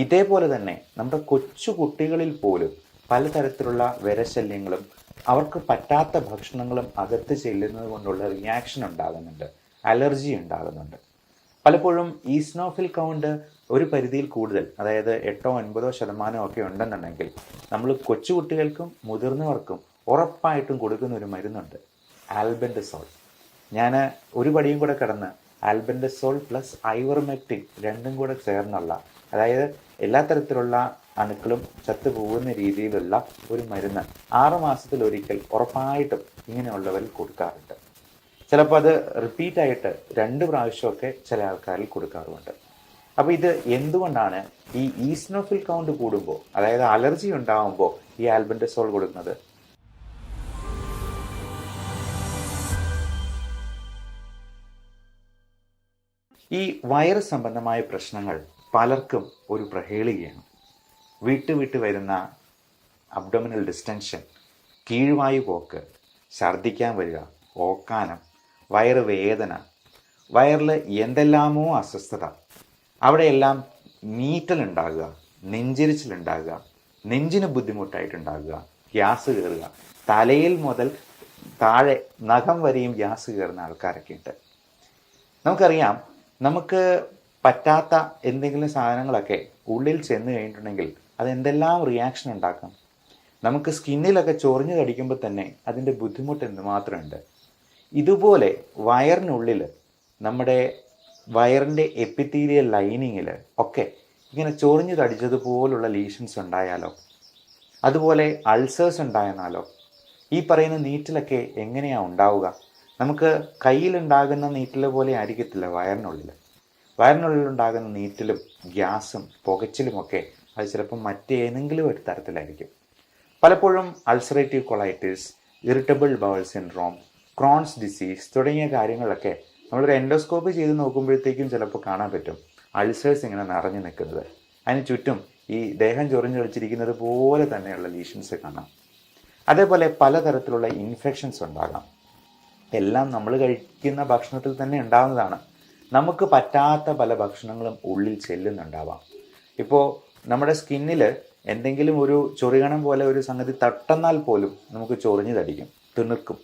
ഇതേപോലെ തന്നെ നമ്മുടെ കൊച്ചു കുട്ടികളിൽ പോലും പലതരത്തിലുള്ള വിരശല്യങ്ങളും അവർക്ക് പറ്റാത്ത ഭക്ഷണങ്ങളും അകത്ത് ചെല്ലുന്നത് കൊണ്ടുള്ള റിയാക്ഷൻ ഉണ്ടാകുന്നുണ്ട്, അലർജി ഉണ്ടാകുന്നുണ്ട്. പലപ്പോഴും ഈസ്നോഫിൽ കൗണ്ട് ഒരു പരിധിയിൽ കൂടുതൽ, അതായത് 8-9% ഒക്കെ ഉണ്ടെന്നുണ്ടെങ്കിൽ നമ്മൾ കൊച്ചുകുട്ടികൾക്കും മുതിർന്നവർക്കും ഉറപ്പായിട്ടും കൊടുക്കുന്ന ഒരു മരുന്നുണ്ട്, ആൽബൻഡസോൾ. ഞാൻ ഒരു പടിയും കൂടെ കടന്ന് ആൽബൻഡസോൾ പ്ലസ് ഐവർമെക്റ്റിൻ രണ്ടും കൂടെ ചേർന്നുള്ള, അതായത് എല്ലാ തരത്തിലുള്ള അണുക്കളും ചത്തുപോകുന്ന രീതിയിലുള്ള ഒരു മരുന്ന് 6 മാസത്തിലൊരിക്കൽ ഉറപ്പായിട്ടും ഇങ്ങനെയുള്ളവരിൽ കൊടുക്കാറുണ്ട്. ചിലപ്പോൾ അത് റിപ്പീറ്റായിട്ട് 2 പ്രാവശ്യമൊക്കെ ചില ആൾക്കാരിൽ കൊടുക്കാറുമുണ്ട്. അപ്പോൾ ഇത് എന്തുകൊണ്ടാണ് ഈ ഈസ്നോഫിൽ കൗണ്ട് കൂടുമ്പോൾ, അതായത് അലർജി ഉണ്ടാകുമ്പോൾ ഈ ആൽബൻഡസോൾ കൊടുക്കുന്നത്? ഈ വൈറസ് സംബന്ധമായ പ്രശ്നങ്ങൾ പലർക്കും ഒരു പ്രഹേളികയാണ്. വിട്ട് വരുന്ന അബ്ഡോമിനൽ ഡിസ്റ്റൻഷൻ, കീഴ്വായു പോക്ക്, ഛർദ്ദിക്കാൻ വരിക, ഓക്കാനം, വയറ് വേദന, വയറിൽ എന്തെല്ലാമോ അസ്വസ്ഥത, അവിടെയെല്ലാം നീറ്റലുണ്ടാകുക, നെഞ്ചിരിച്ചിലുണ്ടാകുക, നെഞ്ചിന് ബുദ്ധിമുട്ടായിട്ടുണ്ടാകുക, ഗ്യാസ് കയറുക, തലയിൽ മുതൽ താഴെ നഖം വരെയും ഗ്യാസ് കയറുന്ന ആൾക്കാരൊക്കെ ഉണ്ട്. നമുക്കറിയാം, നമുക്ക് പറ്റാത്ത എന്തെങ്കിലും സാധനങ്ങളൊക്കെ ഉള്ളിൽ ചെന്ന് കഴിഞ്ഞിട്ടുണ്ടെങ്കിൽ അത് എന്തെല്ലാം റിയാക്ഷൻ ഉണ്ടാക്കാം. നമുക്ക് സ്കിന്നിലൊക്കെ ചൊറിഞ്ഞു കടിക്കുമ്പോൾ തന്നെ അതിൻ്റെ ബുദ്ധിമുട്ട് എന്തുമാത്രമുണ്ട്. ഇതുപോലെ വയറിനുള്ളിൽ, നമ്മുടെ വയറിൻ്റെ എപ്പിത്തീലിയൽ ലൈനിങ്ങിൽ ഒക്കെ ഇങ്ങനെ ചൊറിഞ്ഞു കടിച്ചതുപോലുള്ള ലീഷൻസ് ഉണ്ടായാലോ, അതുപോലെ അൾസേഴ്സ് ഉണ്ടായെന്നാലോ, ഈ പറയുന്ന നീറ്റിലൊക്കെ എങ്ങനെയാണ് ഉണ്ടാവുക? നമുക്ക് കയ്യിലുണ്ടാകുന്ന നീറ്റിൽ പോലെ ആയിരിക്കത്തില്ല വയറിനുള്ളിലുണ്ടാകുന്ന നീറ്റിലും ഗ്യാസും പുകച്ചിലുമൊക്കെ അത് ചിലപ്പോൾ മറ്റേതെങ്കിലും ഒരു തരത്തിലായിരിക്കും. പലപ്പോഴും ulcerative colitis, irritable bowel syndrome, Crohn's disease തുടങ്ങിയ കാര്യങ്ങളൊക്കെ നമ്മളൊരു എൻഡോസ്കോപ്പി ചെയ്ത് നോക്കുമ്പോഴത്തേക്കും ചിലപ്പോൾ കാണാൻ പറ്റും അൾസേഴ്സ് ഇങ്ങനെ നിറഞ്ഞു നിൽക്കുന്നത്. അതിന് ചുറ്റും ഈ ദേഹം ചൊറിഞ്ഞു കളിച്ചിരിക്കുന്നത് പോലെ തന്നെയുള്ള ലീഷൻസ് കാണാം. അതേപോലെ പലതരത്തിലുള്ള ഇൻഫെക്ഷൻസ് ഉണ്ടാകാം. എല്ലാം നമ്മൾ കഴിക്കുന്ന ഭക്ഷണത്തിൽ തന്നെ ഉണ്ടാകുന്നതാണ്. നമുക്ക് പറ്റാത്ത പല ഭക്ഷണങ്ങളും ഉള്ളിൽ ചെല്ലുന്നുണ്ടാവാം. ഇപ്പോൾ നമ്മുടെ സ്കിന്നിൽ എന്തെങ്കിലും ഒരു ചൊറികണം പോലെ ഒരു സംഗതി തട്ടെന്നാൽ പോലും നമുക്ക് ചൊറിഞ്ഞു തടിക്കും, തിണുക്കും.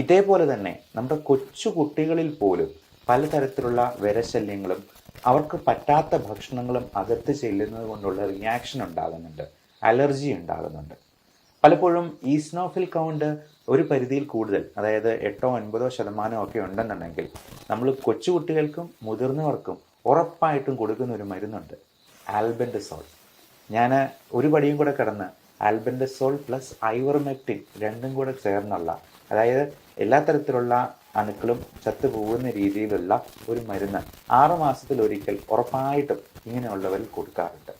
ഇതേപോലെ തന്നെ നമ്മുടെ കൊച്ചു കുട്ടികളിൽ പോലും പലതരത്തിലുള്ള വിരശല്യങ്ങളും അവർക്ക് പറ്റാത്ത ഭക്ഷണങ്ങളും അകത്ത് ചെല്ലുന്നത് കൊണ്ടുള്ള റിയാക്ഷൻ ഉണ്ടാകുന്നുണ്ട്, അലർജി ഉണ്ടാകുന്നുണ്ട്. പലപ്പോഴും ഈസ്നോഫിൽ കൗണ്ട് ഒരു പരിധിയിൽ കൂടുതൽ, അതായത് 8-9% ഒക്കെ ഉണ്ടെന്നുണ്ടെങ്കിൽ നമ്മൾ കൊച്ചുകുട്ടികൾക്കും മുതിർന്നവർക്കും ഉറപ്പായിട്ടും കൊടുക്കുന്ന ഒരു മരുന്നുണ്ട്, ആൽബൻഡസോൾ. ഞാൻ ഒരു പടിയും കൂടെ കടന്ന് ആൽബൻഡസോൾ പ്ലസ് ഐവർമെക്റ്റിൻ രണ്ടും കൂടെ ചേർന്നുള്ള, അതായത് എല്ലാ തരത്തിലുള്ള അണുക്കളും ചത്തുപോകുന്ന രീതിയിലുള്ള ഒരു മരുന്ന് 6 മാസത്തിലൊരിക്കൽ ഉറപ്പായിട്ടും ഇങ്ങനെയുള്ളവരിൽ കൊടുക്കാറുണ്ട്.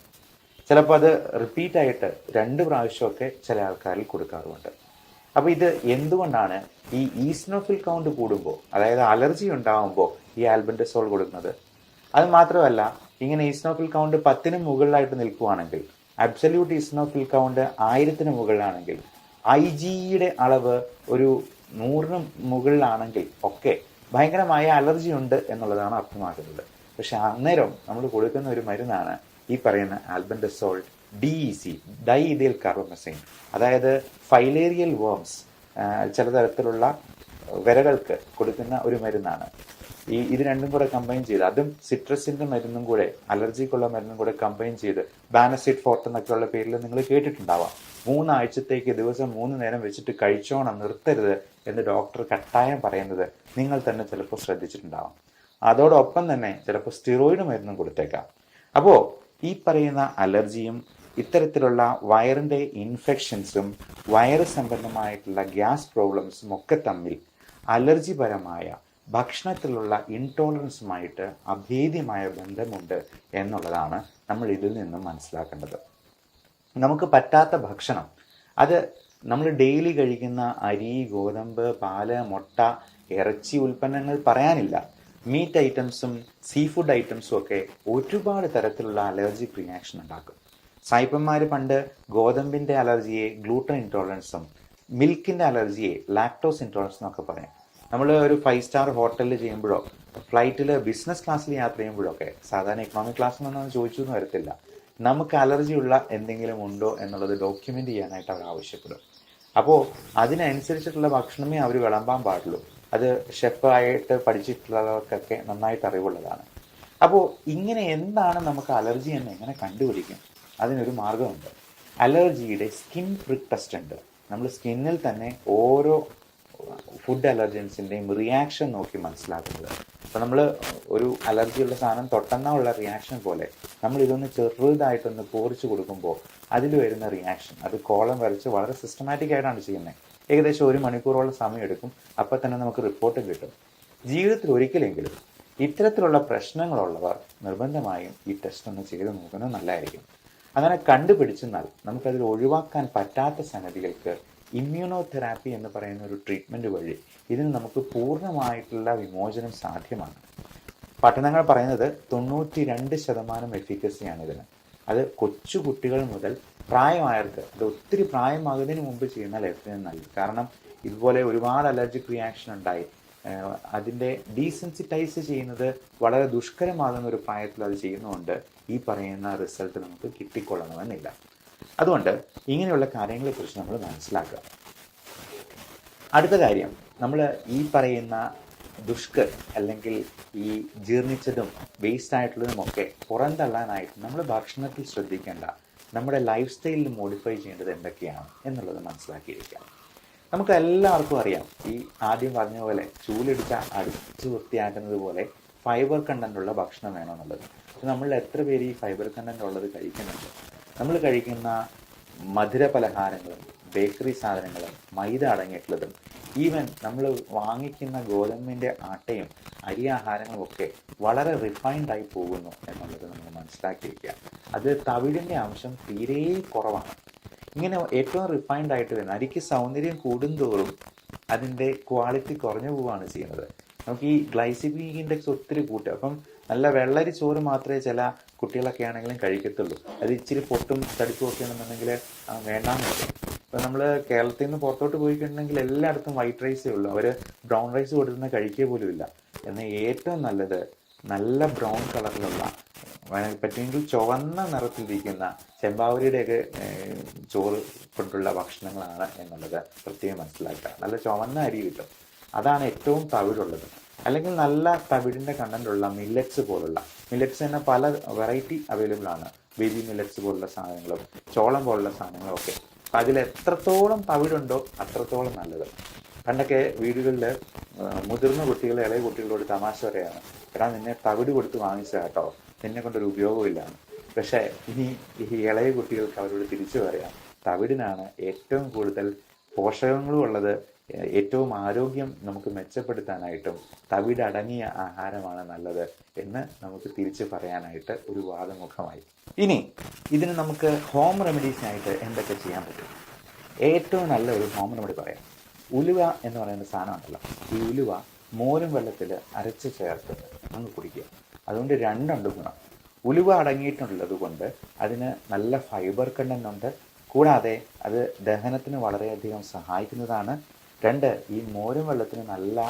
ചിലപ്പോൾ അത് റിപ്പീറ്റായിട്ട് 2 പ്രാവശ്യമൊക്കെ ചില ആൾക്കാരിൽ കൊടുക്കാറുമുണ്ട്. അപ്പോൾ ഇത് എന്തുകൊണ്ടാണ് ഈ ഈസ്നോഫിൽ കൗണ്ട് കൂടുമ്പോൾ, അതായത് അലർജി ഉണ്ടാകുമ്പോൾ ഈ ആൽബൻഡസോൾ കൊടുക്കുന്നത്? അത് മാത്രമല്ല, ഇങ്ങനെ ഈസ്നോഫിൽ കൗണ്ട് 10-ന് മുകളിലായിട്ട് നിൽക്കുകയാണെങ്കിൽ, അബ്സല്യൂട്ട് ഈസ്നോഫിൽ കൗണ്ട് 1000-ന് മുകളിലാണെങ്കിൽ, IgEയുടെ അളവ് ഒരു 100-ന് മുകളിലാണെങ്കിൽ ഒക്കെ ഭയങ്കരമായ അലർജി ഉണ്ട് എന്നുള്ളതാണ് അർത്ഥമാക്കുന്നത്. പക്ഷെ അന്നേരം നമ്മൾ കൊടുക്കുന്ന ഒരു മരുന്നാണ് ഈ പറയുന്ന ആൽബൻഡസോൾ DEC, ഡൈഇഥൈൽ കാർബമസൈൻ. അതായത് ഫൈലേറിയൽ വേംസ്, ചില തരത്തിലുള്ള വിരകൾക്ക് കൊടുക്കുന്ന ഒരു മരുന്നാണ്. ഇത് രണ്ടും കൂടെ കമ്പൈൻ ചെയ്ത്, അതും സിട്രസിന്റെ മരുന്നും കൂടെ, അലർജിക്കുള്ള മരുന്നും കൂടെ കമ്പൈൻ ചെയ്ത്, ബാനസിഡ് ഫോർട്ട് എന്നൊക്കെയുള്ള പേരിൽ നിങ്ങൾ കേട്ടിട്ടുണ്ടാവാം. 3 ആഴ്ചത്തേക്ക് ദിവസം 3 നേരം വെച്ചിട്ട് കഴിച്ചോണം, നിർത്തരുത് എന്ന് ഡോക്ടർ കട്ടായം പറയുന്നത് നിങ്ങൾ തന്നെ ചിലപ്പോൾ ശ്രദ്ധിച്ചിട്ടുണ്ടാവാം. അതോടൊപ്പം തന്നെ ചിലപ്പോൾ സ്റ്റിറോയിഡ് മരുന്നും കൊടുത്തേക്കാം. അപ്പോൾ ഈ പറയുന്ന അലർജിയും ഇത്തരത്തിലുള്ള വയറിൻ്റെ ഇൻഫെക്ഷൻസും വയറ് സംബന്ധമായിട്ടുള്ള ഗ്യാസ് പ്രോബ്ലംസും ഒക്കെ തമ്മിൽ അലർജിപരമായ ഭക്ഷണത്തിലുള്ള ഇൻടോളറൻസുമായിട്ട് അഭേദ്യമായ ബന്ധമുണ്ട് എന്നുള്ളതാണ് നമ്മൾ ഇതിൽ നിന്നും മനസ്സിലാക്കേണ്ടത്. നമുക്ക് പറ്റാത്ത ഭക്ഷണം, അത് നമ്മൾ ഡെയിലി കഴിക്കുന്ന അരി, ഗോതമ്പ്, പാല്, മുട്ട, ഇറച്ചി ഉൽപ്പന്നങ്ങൾ പറയാനില്ല. മീറ്റ് ഐറ്റംസും സീ ഫുഡ് ഐറ്റംസും ഒക്കെ ഒരുപാട് തരത്തിലുള്ള അലർജിക് റിയാക്ഷൻ ഉണ്ടാക്കും. സായിപ്പന്മാർ പണ്ട് ഗോതമ്പിൻ്റെ അലർജിയെ ഗ്ലൂട്ടൻ ഇൻടോളറൻസും മിൽക്കിൻ്റെ അലർജിയെ ലാക്ടോസ് ഇൻടോളറൻസ് എന്നൊക്കെ പറയും. നമ്മൾ ഒരു 5 സ്റ്റാർ ഹോട്ടലിൽ ചെയ്യുമ്പോഴോ ഫ്ലൈറ്റിൽ ബിസിനസ് ക്ലാസ്സിൽ യാത്ര ചെയ്യുമ്പോഴൊക്കെ, സാധാരണ ഇക്കണോമിക് ക്ലാസ്സിൽ നിന്നൊന്നും ചോദിച്ചു എന്ന് വരത്തില്ല, നമുക്ക് അലർജിയുള്ള എന്തെങ്കിലും ഉണ്ടോ എന്നുള്ളത് ഡോക്യുമെൻ്റ് ചെയ്യാനായിട്ട് അവർ ആവശ്യപ്പെടും. അപ്പോൾ അതിനനുസരിച്ചിട്ടുള്ള ഭക്ഷണമേ അവർ വിളമ്പാൻ പാടുള്ളൂ. അത് ഷെഫായിട്ട് പഠിച്ചിട്ടുള്ളവർക്കൊക്കെ നന്നായിട്ട് അറിവുള്ളതാണ്. അപ്പോൾ ഇങ്ങനെ എന്താണ് നമുക്ക് അലർജി എന്ന് എങ്ങനെ കണ്ടുപിടിക്കും? അതിനൊരു മാർഗമുണ്ട്. അലർജിയുടെ സ്കിൻ പ്രിക് ടെസ്റ്റ് ഉണ്ട്. നമ്മൾ സ്കിന്നിൽ തന്നെ ഓരോ ഫുഡ് അലർജൻസിൻ്റെയും റിയാക്ഷൻ നോക്കി മനസ്സിലാക്കുന്നത്. അപ്പോൾ നമ്മൾ ഒരു അലർജിയുള്ള സാധനം തൊട്ടെന്നുള്ള റിയാക്ഷൻ പോലെ നമ്മൾ ഇതൊന്ന് ചെറുതായിട്ടൊന്ന് പോറിച്ച് കൊടുക്കുമ്പോൾ അതിൽ വരുന്ന റിയാക്ഷൻ, അത് കോളം വരച്ച് വളരെ സിസ്റ്റമാറ്റിക് ആയിട്ടാണ് ചെയ്യുന്നത്. ഏകദേശം 1 മണിക്കൂറോളം സമയം എടുക്കും. അപ്പോൾ തന്നെ നമുക്ക് റിപ്പോർട്ടും കിട്ടും. ജീവിതത്തിൽ ഒരിക്കലെങ്കിലും ഇത്തരത്തിലുള്ള പ്രശ്നങ്ങളുള്ളവർ നിർബന്ധമായും ഈ ടെസ്റ്റ് ഒന്ന് ചെയ്ത് നോക്കുന്നത് നല്ലതായിരിക്കും. അങ്ങനെ കണ്ടുപിടിച്ചെന്നാൽ നമുക്കതിൽ ഒഴിവാക്കാൻ പറ്റാത്ത സംഗതികൾക്ക് ഇമ്മ്യൂണോതെറാപ്പി എന്ന് പറയുന്ന ഒരു ട്രീറ്റ്മെൻറ്റ് വഴി ഇതിന് നമുക്ക് പൂർണ്ണമായിട്ടുള്ള വിമോചനം സാധ്യമാണ്. പഠനങ്ങൾ പറയുന്നത് 92% എഫിക്കസിയാണ് ഇതിന്. അത് കൊച്ചു കുട്ടികൾ മുതൽ പ്രായമായവർക്ക്, അത് ഒത്തിരി പ്രായമാകുന്നതിന് മുമ്പ് ചെയ്യുന്നാൽ ഏറ്റവും നല്ലത്. കാരണം ഇതുപോലെ ഒരുപാട് അലർജിക് റിയാക്ഷൻ ഉണ്ടായി അതിൻ്റെ ഡീസെൻസിറ്റൈസ് ചെയ്യുന്നത് വളരെ ദുഷ്കരമാകുന്ന ഒരു പ്രായത്തിൽ അത് ചെയ്യുന്നതുകൊണ്ട് ഈ പറയുന്ന റിസൾട്ട് നമുക്ക് കിട്ടിക്കൊള്ളണമെന്നില്ല. അതുകൊണ്ട് ഇങ്ങനെയുള്ള കാര്യങ്ങളെക്കുറിച്ച് നമ്മൾ മനസ്സിലാക്കുക. അടുത്ത കാര്യം, നമ്മൾ ഈ പറയുന്ന ദുഷ്കർ അല്ലെങ്കിൽ ഈ ജീർണിച്ചതും വേസ്റ്റ് ആയിട്ടുള്ളതുമൊക്കെ പുറന്തള്ളാനായിട്ട് നമ്മൾ ഭക്ഷണത്തിൽ ശ്രദ്ധിക്കേണ്ട നമ്മുടെ ലൈഫ് സ്റ്റൈലിൽ മോഡിഫൈ ചെയ്യേണ്ടത് എന്തൊക്കെയാണ് എന്നുള്ളത് മനസ്സിലാക്കിയിരിക്കാം. നമുക്ക് എല്ലാവർക്കും അറിയാം, ഈ ആദ്യം പറഞ്ഞ പോലെ ചൂലെടുത്ത് അടിച്ചു വൃത്തിയാക്കുന്നത് പോലെ ഫൈബർ കണ്ടൻ്റ് ഉള്ള ഭക്ഷണം വേണമെന്നുള്ളത്. പക്ഷെ നമ്മൾ എത്ര പേര് ഈ ഫൈബർ കണ്ടൻ്റ് ഉള്ളത് കഴിക്കുന്നുണ്ട്? നമ്മൾ കഴിക്കുന്ന മധുര പലഹാരങ്ങളും ബേക്കറി സാധനങ്ങളും മൈദ അടങ്ങിയിട്ടുള്ളതും ഈവൻ നമ്മൾ വാങ്ങിക്കുന്ന ഗോതമ്പിൻ്റെ ആട്ടയും അരി ആഹാരങ്ങളും ഒക്കെ വളരെ റിഫൈൻഡായി പോകുന്നു എന്നുള്ളത് നമ്മൾ മനസ്സിലാക്കിയിരിക്കുക. അത് തവിടിൻ്റെ അംശം തീരെ കുറവാണ്. ഇങ്ങനെ ഏറ്റവും റിഫൈൻഡ് ആയിട്ട് വരുന്ന അരിക്ക് സൗന്ദര്യം കൂടുന്തോറും അതിൻ്റെ ക്വാളിറ്റി കുറഞ്ഞു പോവുകയാണ് ചെയ്യുന്നത്. നമുക്ക് ഈ ഗ്ലൈസിമിക് ഇൻഡെക്സ് ഒത്തിരി കൂട്ടുക. അപ്പം നല്ല വെള്ളരി ചോറ് മാത്രമേ ചില കുട്ടികളൊക്കെ ആണെങ്കിലും കഴിക്കത്തുള്ളൂ. അത് ഇച്ചിരി പൊട്ടും തടിപ്പും ഒക്കെ ആണെന്നുണ്ടെങ്കിൽ വേണ്ടാന്ന് പറയും. ഇപ്പം നമ്മൾ കേരളത്തിൽ നിന്ന് പുറത്തോട്ട് പോയിട്ടുണ്ടെങ്കിൽ എല്ലായിടത്തും വൈറ്റ് റൈസേ ഉള്ളൂ. അവർ ബ്രൗൺ റൈസ് കൊടുക്കുന്ന കഴിക്കുക പോലും ഇല്ല. എന്നാൽ ഏറ്റവും നല്ലത് നല്ല ബ്രൗൺ കളറിലുള്ള, പറ്റുമെങ്കിൽ ചുവന്ന നിറത്തിലിരിക്കുന്ന ചെമ്പാവരിയുടെയൊക്കെ ചോറ് കൊണ്ടുള്ള ഭക്ഷണങ്ങളാണ് എന്നുള്ളത് പ്രത്യേകം മനസ്സിലാക്കുക. നല്ല ചുവന്ന അരി കിട്ടും, അതാണ് ഏറ്റവും തവിടുള്ളത്. അല്ലെങ്കിൽ നല്ല തവിടിൻ്റെ കണ്ടൻ്റുള്ള മില്ലറ്റ്സ് പോലുള്ള, മില്ലറ്റ്സ് തന്നെ പല വെറൈറ്റി അവൈലബിൾ ആണ്. ബേബി മില്ലറ്റ്സ് പോലുള്ള സാധനങ്ങളും ചോളം പോലുള്ള സാധനങ്ങളും ഒക്കെ. അപ്പം അതിൽ എത്രത്തോളം തവിടുണ്ടോ അത്രത്തോളം നല്ലത്. പണ്ടൊക്കെ വീടുകളിൽ മുതിർന്ന കുട്ടികൾ ഇളയ കുട്ടികളോട് തമാശ പറയാണ്, എടാ നിന്നെ തവിട് കൊടുത്ത് വാങ്ങിച്ച കേട്ടോ, നിന്നെ കൊണ്ടൊരു ഉപയോഗമില്ലാണ്. പക്ഷേ ഇനി ഈ ഇളയ കുട്ടികൾക്ക് അവരോട് തിരിച്ചു പറയാം, തവിടിനാണ് ഏറ്റവും കൂടുതൽ പോഷകങ്ങളും ഉള്ളത്. ഏറ്റവും ആരോഗ്യം നമുക്ക് മെച്ചപ്പെടുത്താനായിട്ടും തവിട് അടങ്ങിയ ആഹാരമാണ് നല്ലത് എന്ന് നമുക്ക് തിരിച്ചു പറയാനായിട്ട് ഒരു വാദമുഖമായി. ഇനി ഇതിന് നമുക്ക് ഹോം റെമഡീസിനായിട്ട് എന്തൊക്കെ ചെയ്യാൻ പറ്റും? ഏറ്റവും നല്ല ഒരു ഹോം റെമഡി പറയാം. ഉലുവ എന്ന് പറയുന്ന സാധനം ഉണ്ടല്ലോ, ഈ ഉലുവ മോരും വെള്ളത്തിൽ അരച്ച് ചേർത്ത് അങ്ങ് കുടിക്കുക. അതുകൊണ്ട് രണ്ടുണ്ട് ഗുണം. ഉലുവ അടങ്ങിയിട്ടുള്ളത് കൊണ്ട് അതിന് നല്ല ഫൈബർ കണ്ടന്റ് ഉണ്ട്. കൂടാതെ അത് ദഹനത്തിന് വളരെയധികം സഹായിക്കുന്നതാണ്. 2, ഈ മോരും വെള്ളത്തിന് നല്ല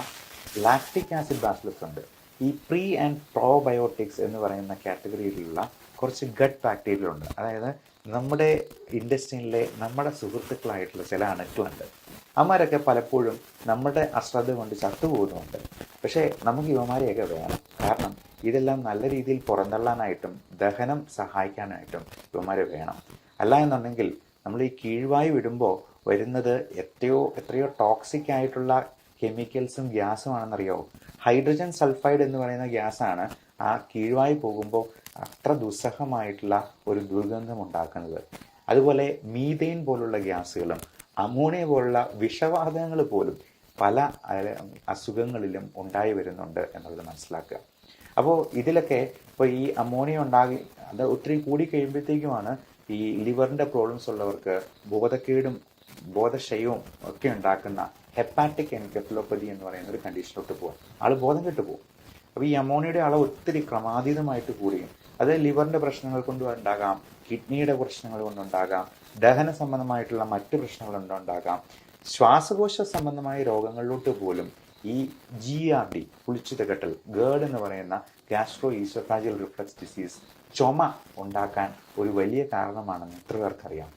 ലാക്റ്റിക് ആസിഡ് ബാസിലസ് ഉണ്ട്. ഈ പ്രീ ആൻഡ് പ്രോബയോട്ടിക്സ് എന്ന് പറയുന്ന കാറ്റഗറിയിലുള്ള കുറച്ച് ഗട്ട് ബാക്ടീരിയ ഉണ്ട്. അതായത് നമ്മുടെ ഇൻഡസ്ട്രിയിലെ നമ്മുടെ സുഹൃത്തുക്കളായിട്ടുള്ള ചില അണുക്കളുണ്ട്. അവന്മാരൊക്കെ പലപ്പോഴും നമ്മുടെ അശ്രദ്ധ കൊണ്ട് ചത്തുപോകുന്നുണ്ട്. പക്ഷേ നമുക്ക് ഇവന്മാരെയൊക്കെ വേണം. കാരണം ഇതെല്ലാം നല്ല രീതിയിൽ പുറന്തള്ളാനായിട്ടും ദഹനം സഹായിക്കാനായിട്ടും ഇവന്മാരെ വേണം. അല്ല എന്നുണ്ടെങ്കിൽ നമ്മൾ ഈ കീഴ്വായു വിടുമ്പോൾ വരുന്നത് എത്രയോ ടോക്സിക് ആയിട്ടുള്ള കെമിക്കൽസും ഗ്യാസുമാണെന്നറിയോ. ഹൈഡ്രജൻ സൾഫൈഡ് എന്ന് പറയുന്ന ഗ്യാസാണ് ആ കീഴ്വായു പോകുമ്പോൾ അത്ര ദുസ്സഹമായിട്ടുള്ള ഒരു ദുർഗന്ധം ഉണ്ടാക്കുന്നത്. അതുപോലെ മീഥെയിൻ പോലുള്ള ഗ്യാസുകളും അമോണിയ പോലുള്ള വിഷവാതകങ്ങൾ പോലും പല അസുഖങ്ങളിലും ഉണ്ടായി വരുന്നുണ്ട് എന്നുള്ളത് മനസ്സിലാക്കുക. അപ്പോൾ ഇതിലൊക്കെ ഇപ്പോൾ ഈ അമോണിയ അത് ഒത്തിരി കൂടി കഴിയുമ്പോഴത്തേക്കുമാണ് ഈ ലിവറിൻ്റെ പ്രോബ്ലംസ് ഉള്ളവർക്ക് ബോധക്കേടും ബോധക്ഷയവും ഒക്കെ ഉണ്ടാക്കുന്ന ഹെപ്പാറ്റിക് എൻകെഫലോപ്പതി എന്ന് പറയുന്ന ഒരു കണ്ടീഷനിലോട്ട് പോകും. ആൾ ബോധം കെട്ടു പോകും. അപ്പോൾ ഈ അമോണിയയുടെ അളവ് ഒത്തിരി ക്രമാതീതമായിട്ട് കൂടുകയും അത് ലിവറിൻ്റെ പ്രശ്നങ്ങൾ കൊണ്ട് ഉണ്ടാകാം, കിഡ്നിയുടെ പ്രശ്നങ്ങൾ കൊണ്ടുണ്ടാകാം, ദഹന സംബന്ധമായിട്ടുള്ള മറ്റ് പ്രശ്നങ്ങൾ കൊണ്ടുണ്ടാകാം, ശ്വാസകോശ സംബന്ധമായ രോഗങ്ങളിലോട്ട് പോലും ഈ GERD പുളിച്ചു തികട്ടൽ, ഗേർഡ് എന്ന് പറയുന്ന ഗ്യാസ്ട്രോ ഈസോഫാജിയൽ റിഫ്ലക്സ് ഡിസീസ് ചുമ ഉണ്ടാക്കാൻ ഒരു വലിയ കാരണമാണെന്ന് എത്ര പേർക്കറിയാം?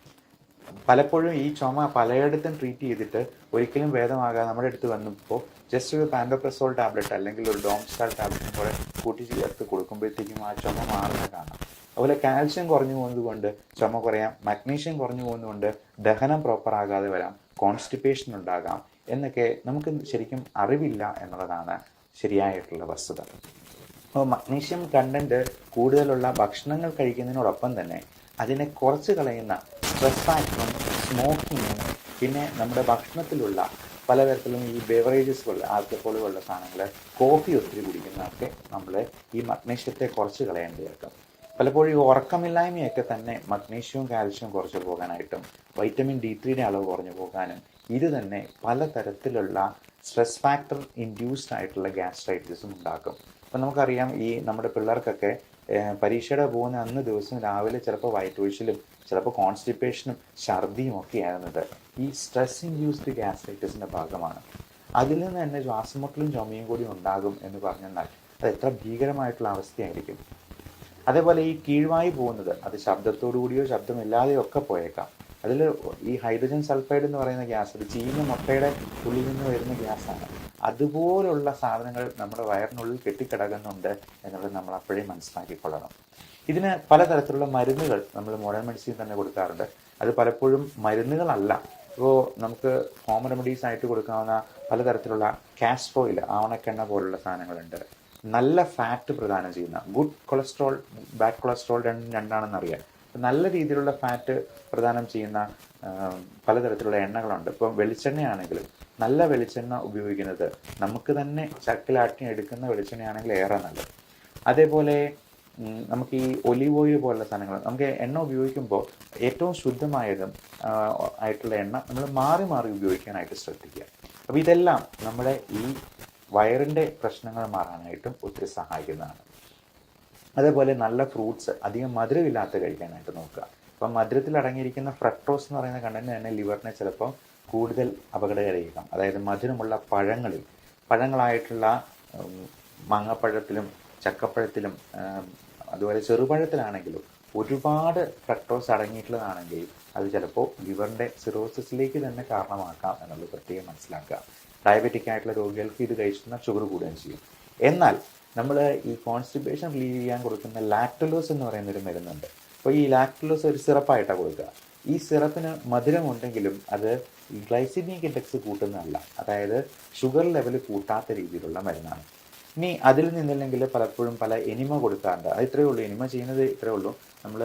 പലപ്പോഴും ഈ ചുമ പലയിടത്തും ട്രീറ്റ് ചെയ്തിട്ട് ഒരിക്കലും ഭേദമാകാതെ നമ്മുടെ അടുത്ത് വന്നപ്പോൾ ജസ്റ്റ് ഒരു പാൻഡോപ്രസോൾ ടാബ്ലറ്റ് അല്ലെങ്കിൽ ഒരു ഡോംസ്റ്റാൾ ടാബ്ലറ്റും കൂടെ കൂട്ടി ചേർത്ത് കൊടുക്കുമ്പോഴത്തേക്കും ആ ചുമ മാറുന്ന കാണാം. അതുപോലെ കാൽഷ്യം കുറഞ്ഞു പോകുന്നത് കൊണ്ട് ചുമ കുറയാം, മഗ്നീഷ്യം കുറഞ്ഞു പോകുന്നതുകൊണ്ട് ദഹനം പ്രോപ്പർ ആകാതെ വരാം, കോൺസ്റ്റിപ്പേഷൻ ഉണ്ടാകാം എന്നൊക്കെ നമുക്ക് ശരിക്കും അറിവില്ല എന്നുള്ളതാണ് ശരിയായിട്ടുള്ള വസ്തുത. അപ്പോൾ മഗ്നീഷ്യം കണ്ടന്റ് കൂടുതലുള്ള ഭക്ഷണങ്ങൾ കഴിക്കുന്നതിനോടൊപ്പം തന്നെ അതിനെ കുറച്ച് കളയുന്ന സ്ട്രെസ് ഫാക്ടറും സ്മോക്കിങ്ങും പിന്നെ നമ്മുടെ ഭക്ഷണത്തിലുള്ള പലതരത്തിലും ഈ ബെവറേജസ് പോലുള്ള ആൽക്കഹോൾ പോലുള്ള സാധനങ്ങൾ, കോഫി ഒത്തിരി കുടിക്കുന്നതൊക്കെ നമ്മൾ ഈ മഗ്നീഷ്യത്തെ കുറച്ച് കളയേണ്ടിയേക്കും. പലപ്പോഴും ഈ ഉറക്കമില്ലായ്മയൊക്കെ തന്നെ മഗ്നീഷ്യവും കാൽഷ്യവും കുറച്ച് പോകാനായിട്ടും വൈറ്റമിൻ D3 അളവ് കുറഞ്ഞു പോകാനും ഇത് തന്നെ പലതരത്തിലുള്ള സ്ട്രെസ് ഫാക്ടർ ഇൻഡ്യൂസ്ഡ് ആയിട്ടുള്ള ഗ്യാസ്ട്രൈറ്റിസും ഉണ്ടാക്കും. അപ്പം നമുക്കറിയാം ഈ നമ്മുടെ പിള്ളേർക്കൊക്കെ പരീക്ഷയുടെ പോകുന്ന അന്ന് ദിവസം രാവിലെ ചിലപ്പോൾ വയറ്റൊഴിച്ചിലും ചിലപ്പോൾ കോൺസ്റ്റിപ്പേഷനും ഛർദിയും ഒക്കെ ആകുന്നത് ഈ സ്ട്രെസ് ഇൻഡ്യൂസ്ഡ് ഗ്യാസ്ട്രൈറ്റിസിൻ്റെ ഭാഗമാണ്. അതിൽ നിന്ന് തന്നെ ശ്വാസമുട്ടലും ചുമയും കൂടി ഉണ്ടാകും എന്ന് പറഞ്ഞെന്നാൽ അത് എത്ര ഭീകരമായിട്ടുള്ള അവസ്ഥയായിരിക്കും. അതേപോലെ ഈ കീഴ്വായി പോകുന്നത് അത് ശബ്ദത്തോടു കൂടിയോ ശബ്ദമില്ലാതെയോ ഒക്കെ പോയേക്കാം. അതിൽ ഈ ഹൈഡ്രജൻ സൾഫൈഡ് എന്ന് പറയുന്ന ഗ്യാസ്, അത് ചീഞ്ഞ മുട്ടയുടെ ഉള്ളിൽ നിന്ന് വരുന്ന ഗ്യാസാണ്. അതുപോലുള്ള സാധനങ്ങൾ നമ്മുടെ വയറിനുള്ളിൽ കെട്ടിക്കിടക്കുന്നുണ്ട് എന്നുള്ളത് നമ്മൾ അപ്പോഴേ മനസ്സിലാക്കിക്കൊള്ളണം. ഇതിന് പലതരത്തിലുള്ള മരുന്നുകൾ നമ്മൾ മോഡേൺ മെഡിസിൻ തന്നെ കൊടുക്കാറുണ്ട്. അത് പലപ്പോഴും മരുന്നുകളല്ല. ഇപ്പോൾ നമുക്ക് ഹോം റെമഡീസ് ആയിട്ട് കൊടുക്കാവുന്ന പലതരത്തിലുള്ള കാസ്റ്റർ ഓയിൽ, ആവണക്കെണ്ണ പോലുള്ള സാധനങ്ങളുണ്ട്. നല്ല ഫാറ്റ് പ്രദാനം ചെയ്യുന്ന ഗുഡ് കൊളസ്ട്രോൾ, ബാഡ് കൊളസ്ട്രോൾ രണ്ടാണെന്നറിയാം. നല്ല രീതിയിലുള്ള ഫാറ്റ് പ്രദാനം ചെയ്യുന്ന പലതരത്തിലുള്ള എണ്ണകളുണ്ട്. ഇപ്പം വെളിച്ചെണ്ണയാണെങ്കിലും നല്ല വെളിച്ചെണ്ണ ഉപയോഗിക്കുന്നത് നമുക്ക് തന്നെ ചക്കിലാട്ടി എടുക്കുന്ന വെളിച്ചെണ്ണയാണെങ്കിൽ ഏറെ നല്ലത്. അതേപോലെ നമുക്ക് ഈ ഒലീവ് ഓയിൽ പോലുള്ള സാധനങ്ങൾ നമുക്ക് എണ്ണ ഉപയോഗിക്കുമ്പോൾ ഏറ്റവും ശുദ്ധമായതും ആയിട്ടുള്ള എണ്ണ നമ്മൾ മാറി മാറി ഉപയോഗിക്കാനായിട്ട് ശ്രദ്ധിക്കുക. അപ്പോൾ ഇതെല്ലാം നമ്മുടെ ഈ വയറിൻ്റെ പ്രശ്നങ്ങൾ മാറാനായിട്ടും ഒത്തിരി സഹായിക്കുന്നതാണ്. അതേപോലെ നല്ല ഫ്രൂട്ട്സ് അധികം മധുരമില്ലാത്ത കഴിക്കാനായിട്ട് നോക്കുക. അപ്പം മധുരത്തിൽ അടങ്ങിയിരിക്കുന്ന ഫ്രക്ടോസ് എന്ന് പറയുന്ന കണ്ടന്റ് തന്നെ ലിവറിനെ ചിലപ്പോൾ കൂടുതൽ അപകടകരമായിരിക്കാം. അതായത് മധുരമുള്ള പഴങ്ങളായിട്ടുള്ള മാങ്ങപ്പഴത്തിലും ചക്കപ്പഴത്തിലും അതുപോലെ ചെറുപഴത്തിലാണെങ്കിലും ഒരുപാട് ഫ്രക്ടോസ് അടങ്ങിയിട്ടുള്ളതാണെങ്കിൽ അത് ചിലപ്പോൾ ലിവറിൻ്റെ സിറോസിസിലേക്ക് തന്നെ കാരണമാക്കാം എന്നുള്ളത് പ്രത്യേകം മനസ്സിലാക്കുക. ഡയബറ്റിക് ആയിട്ടുള്ള രോഗികൾക്ക് ഇത് കഴിക്കുന്ന ഷുഗർ കൂടുകയും ചെയ്യും. എന്നാൽ നമ്മൾ ഈ കോൺസ്റ്റിപ്പേഷൻ റിലീവ് ചെയ്യാൻ കൊടുക്കുന്ന ലാക്ടലോസ് എന്ന് പറയുന്നൊരു മരുന്നുണ്ട്. അപ്പോൾ ഈ ലാക്ടലോസ് ഒരു സിറപ്പായിട്ടാണ് കൊടുക്കുക. ഈ സിറപ്പിന് മധുരമുണ്ടെങ്കിലും അത് ഗ്ലൈസിമിക് ഇൻഡെക്സ് കൂട്ടുന്നതല്ല, അതായത് ഷുഗർ ലെവൽ കൂട്ടാത്ത രീതിയിലുള്ള മരുന്നാണ്. ഇനി അതിൽ നിന്നില്ലെങ്കിൽ പലപ്പോഴും പല എനിമ കൊടുക്കാറുണ്ട്. അത് ഇത്രയേ ഉള്ളൂ, എനിമ ചെയ്യുന്നത് ഇത്രയേ ഉള്ളൂ. നമ്മൾ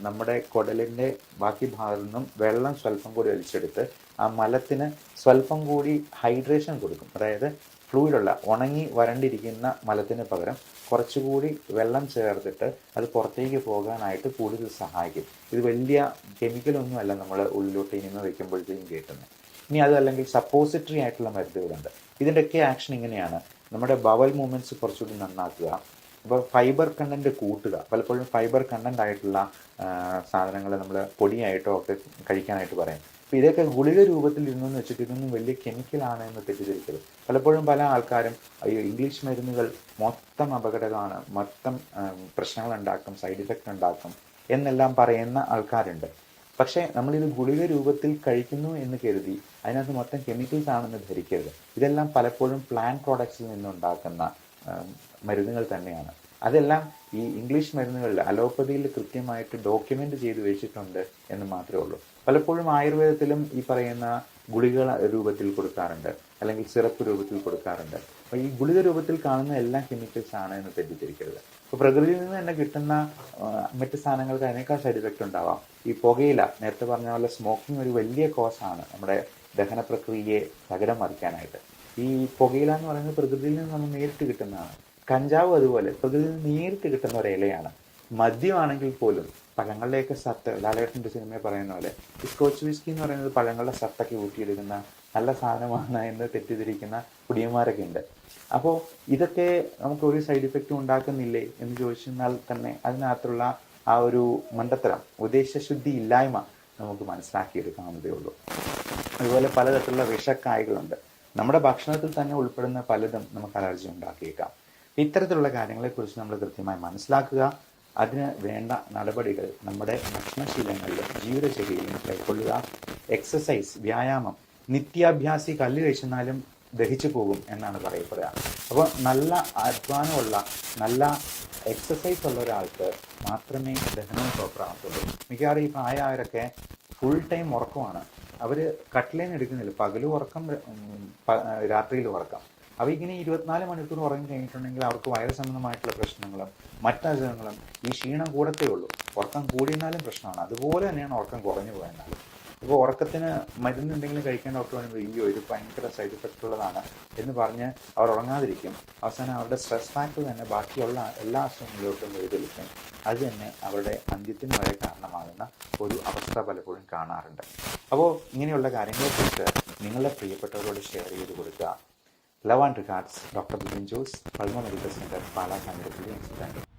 നമ്മുടെ കുടലിൻ്റെ ബാക്കി ഭാഗത്തു നിന്നും വെള്ളം സ്വല്പം കൂടി വലിച്ചെടുത്ത് ആ മലത്തിന് സ്വല്പം കൂടി ഹൈഡ്രേഷൻ കൊടുക്കും. അതായത് ഫ്ലൂയിലുള്ള ഉണങ്ങി വരണ്ടിരിക്കുന്ന മലത്തിന് പകരം കുറച്ചുകൂടി വെള്ളം ചേർത്തിട്ട് അത് പുറത്തേക്ക് പോകാനായിട്ട് കൂടുതൽ സഹായിക്കും. ഇത് വലിയ കെമിക്കലൊന്നുമല്ല നമ്മൾ ഉള്ളിലോട്ട് ഇനിമ വയ്ക്കുമ്പോഴത്തേക്കും കേട്ടുന്നത്. ഇനി അതല്ലെങ്കിൽ സപ്പോസിറ്ററി ആയിട്ടുള്ള മരുന്നുകളുണ്ട്. ഇതിൻ്റെയൊക്കെ ആക്ഷൻ ഇങ്ങനെയാണ്. നമ്മുടെ ബവൽ മൂവ്മെൻറ്റ്സ് കുറച്ചുകൂടി നന്നാക്കുക. അപ്പോൾ ഫൈബർ കണ്ടൻറ്റ് കൂട്ടുക. പലപ്പോഴും ഫൈബർ കണ്ടൻ്റ് ആയിട്ടുള്ള സാധനങ്ങൾ നമ്മൾ പൊടിയായിട്ടോ ഒക്കെ കഴിക്കാനായിട്ട് പറയും. അപ്പോൾ ഇതൊക്കെ ഗുളിക രൂപത്തിൽ ഇരുന്നെന്ന് വെച്ചിട്ട് ഇതൊന്നും വലിയ കെമിക്കലാണ് എന്ന് തെറ്റിദ്ധരിക്കരുത്. പലപ്പോഴും പല ആൾക്കാരും ഇംഗ്ലീഷ് മരുന്നുകൾ മൊത്തം അപകടമാണ്, മൊത്തം പ്രശ്നങ്ങൾ ഉണ്ടാക്കും, സൈഡ് ഇഫക്റ്റ് ഉണ്ടാക്കും എന്നെല്ലാം പറയുന്ന ആൾക്കാരുണ്ട്. പക്ഷേ നമ്മളിത് ഗുളിക രൂപത്തിൽ കഴിക്കുന്നു എന്ന് കരുതി അതിനകത്ത് മൊത്തം കെമിക്കൽസ് ആണെന്ന് ധരിക്കരുത്. ഇതെല്ലാം പലപ്പോഴും പ്ലാന്റ് പ്രോഡക്ട്സിൽ നിന്നുണ്ടാക്കുന്ന മരുന്നുകൾ തന്നെയാണ്. അതെല്ലാം ഈ ഇംഗ്ലീഷ് മരുന്നുകളിൽ അലോപ്പതിയിൽ കൃത്യമായിട്ട് ഡോക്യുമെൻ്റ് ചെയ്ത് വെച്ചിട്ടുണ്ട് എന്ന് മാത്രമേ ഉള്ളൂ. പലപ്പോഴും ആയുർവേദത്തിലും ഈ പറയുന്ന ഗുളിക രൂപത്തിൽ കൊടുക്കാറുണ്ട്, അല്ലെങ്കിൽ സിറപ്പ് രൂപത്തിൽ കൊടുക്കാറുണ്ട്. അപ്പോൾ ഈ ഗുളിക രൂപത്തിൽ കാണുന്ന എല്ലാം കെമിക്കൽസ് ആണ് എന്ന് തെറ്റിദ്ധരിക്കരുത്. അപ്പോൾ പ്രകൃതിയിൽ നിന്ന് തന്നെ കിട്ടുന്ന മറ്റ് സാധനങ്ങൾക്ക് അതിനേക്കാൾ സൈഡ് എഫക്റ്റ് ഉണ്ടാവാം. ഈ പുകയില, നേരത്തെ പറഞ്ഞ പോലെ സ്മോക്കിംഗ് ഒരു വലിയ കോസാണ് നമ്മുടെ ദഹന പ്രക്രിയയെ തകിടം മറിക്കാനായിട്ട്. ഈ പുകയില എന്ന് പറയുന്നത് പ്രകൃതിയിൽ നിന്ന് നമ്മൾ നേരിട്ട് കിട്ടുന്നതാണ്. കഞ്ചാവ് അതുപോലെ പ്രകൃതിയിൽ നിന്ന് നേരിട്ട് കിട്ടുന്ന ഒരു ഇലയാണ്. മദ്യമാണെങ്കിൽ പോലും പഴങ്ങളുടെയൊക്കെ സത്ത്, ലാലേട്ടൻ്റെ സിനിമയിൽ പറയുന്ന പോലെ ഈ സ്കോച്ച് വിസ്കി എന്ന് പറയുന്നത് പഴങ്ങളുടെ സത്തൊക്കെ ഊറ്റിയെടുക്കുന്ന നല്ല സാധനമാണ് എന്ന് തെറ്റിദ്ധരിക്കുന്ന കുടിയന്മാരൊക്കെ ഉണ്ട്. അപ്പോൾ ഇതൊക്കെ നമുക്ക് ഒരു സൈഡ് ഇഫക്റ്റും ഉണ്ടാക്കുന്നില്ലേ എന്ന് ചോദിച്ചാൽ തന്നെ അതിനകത്തുള്ള ആ ഒരു മണ്ടത്തരം, ഉദ്ദേശശുദ്ധി ഇല്ലായ്മ നമുക്ക് മനസ്സിലാക്കിയെടുക്കാവുന്നതേ ഉള്ളൂ. അതുപോലെ പലതരത്തിലുള്ള വിഷക്കായകളുണ്ട്. നമ്മുടെ ഭക്ഷണത്തിൽ തന്നെ ഉൾപ്പെടുന്ന പലതും നമുക്ക് അലർജി ഉണ്ടാക്കിയേക്കാം. ഇത്തരത്തിലുള്ള കാര്യങ്ങളെക്കുറിച്ച് നമ്മൾ കൃത്യമായി മനസ്സിലാക്കുക. അതിന് വേണ്ട നടപടികൾ നമ്മുടെ ഭക്ഷണശീലങ്ങളിലും ജീവിതചര്യയിലും കൈക്കൊള്ളുക. എക്സസൈസ്, വ്യായാമം. നിത്യാഭ്യാസി കല്ല് കഴിച്ചെന്നാലും ദഹിച്ചു പോകും എന്നാണ് പറയപ്പെടുക. അപ്പോൾ നല്ല അധ്വാനമുള്ള, നല്ല എക്സസൈസ് ഉള്ള ഒരാൾക്ക് മാത്രമേ ദഹനവും പ്രോപ്പറാകത്തുള്ളൂ. മിക്കവാറും ഈ പ്രായമായവരൊക്കെ ഫുൾ ടൈം ഉറക്കമാണ്. അവർ കട്ടിലേന്ന് എടുക്കുന്നില്ല, പകലും ഉറക്കം, രാത്രിയിലും ഉറക്കം. അപ്പോൾ ഇങ്ങനെ 24 മണിക്കൂർ ഉറങ്ങി കഴിഞ്ഞിട്ടുണ്ടെങ്കിൽ അവർക്ക് വയറ് സംബന്ധമായിട്ടുള്ള പ്രശ്നങ്ങളും മറ്റസുഖങ്ങളും ഈ ക്ഷീണം കൂടത്തേ ഉള്ളൂ. ഉറക്കം കൂടിയെന്നാലും പ്രശ്നമാണ്. അതുപോലെ തന്നെയാണ് ഉറക്കം കുറഞ്ഞു പോയെന്നാലും. ഇപ്പോൾ ഉറക്കത്തിന് മരുന്ന് എന്തെങ്കിലും കഴിക്കാൻ ഡോക്ടർ പറയുമ്പോൾ അയ്യോ ഇത് ഭയങ്കര സൈഡ് എഫക്റ്റ് ഉള്ളതാണ് എന്ന് പറഞ്ഞ് അവർ ഉറങ്ങാതിരിക്കും. അവസാനം അവരുടെ സ്ട്രെസ് ഫാക്ടർ തന്നെ ബാക്കിയുള്ള എല്ലാ അസുഖങ്ങളിലോട്ടും വഴിതെളിക്കും. അത് തന്നെ അവരുടെ അന്ത്യത്തിന് വരെ കാരണമാകുന്ന ഒരു അവസ്ഥ പലപ്പോഴും കാണാറുണ്ട്. അപ്പോൾ ഇങ്ങനെയുള്ള കാര്യങ്ങളെക്കുറിച്ച് നിങ്ങളുടെ പ്രിയപ്പെട്ടവരോട് ഷെയർ ചെയ്ത് കൊടുക്കുക. Love and regards, doctor Bipin Jose, Pulma medical centre, Pala Kanjirappally.